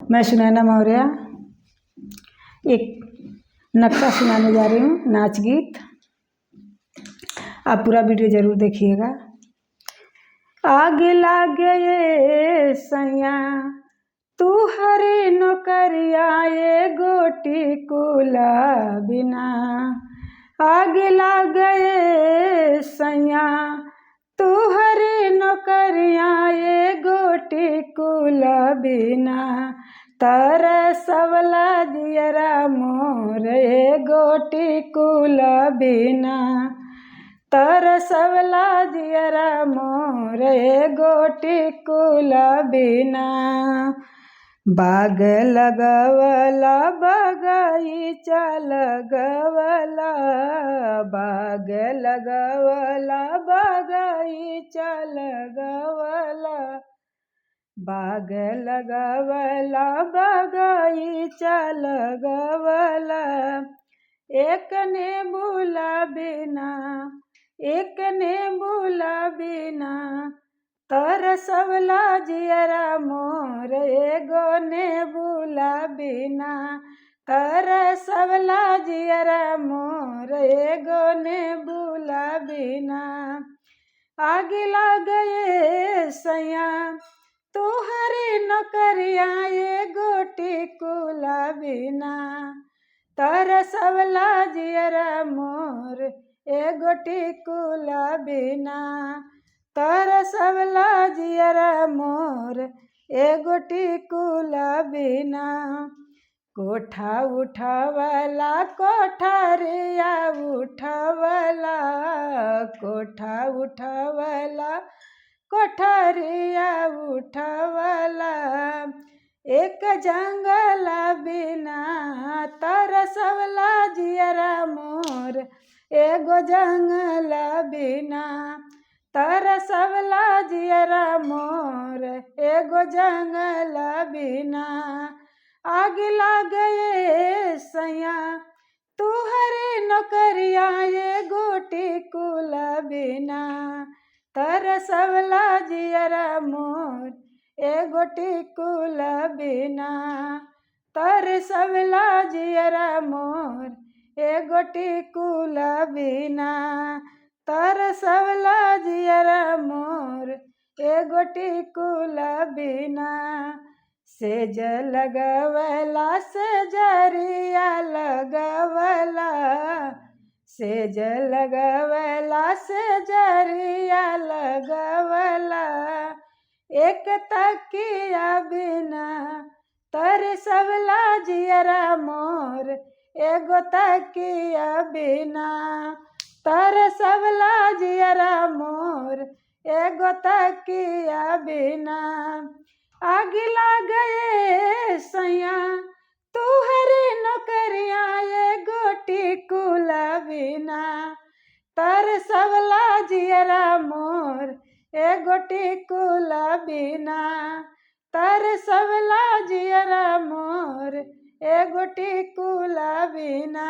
मैं सुनैना मौर्य एक नक्शा सुनाने जा रही हूँ, नाच गीत। आप पूरा वीडियो ज़रूर देखिएगा। आग लागे ये सैया तू हरी नौकरिया ये गोटी कुला बिना। आग लागे ये सैया तू हरी नौकरिया ये गोटी कुला बिना। तरसवला जियरा मोर ये गोटी कुला बिना। तरसवला जियरा मोर ये गोटी कुला बिना। बाग लगवला बगीचा लगवला, बाग लगवला बगीचा लगवला, बाग लगवला बगीचा लगवला। एक ने बुला बिना, एक ने बुला बिना। तरसवला जियरा मोर एगो ने बुला बिना। तरसवला जियरा मोर एगो ने बुला बिना। आग लागे सैया तू हरी नौकरिया ये गोटी कुला बिना। तरसवला जियरा मोर ए गोटी कुला बिना। तरसवला जियरा मोर ए गोटी कुला बिना। कोठा उठवला कोठरिया उठवला, कोठा उठवला कोठरिया उठवला। एक जंगल बिना तरसवला जियरा मोर एगो जंगल बिना। तरसवला जियरा मोर एगो जंगल बिना। आग लागे सैया तू हरी नौकरिया ये गोटी कुला बिना। तरसवला जियरा मोर ए गोटी कुला बिना। तरसवला जियरा मोर ए गोटी कुला बिना। तरसवला जियरा मोर ए गोटी कुला बिना। सेज लगवला सेजरिया लगवला, सेज लगवला सेजरिया लगवला। एक तकिया बिना तरसवला जियरा मोर एगो तकिया बिना। तरसवला जियरा मोर एगो तकिया बिना। आग लागे सैया तू हरी नौकरिया ये गोटी कुला बिना। तरसवला जियरा मोर ए गोटी कुला बिना। तरसवला जियरा मोर ए गोटी कुला बिना।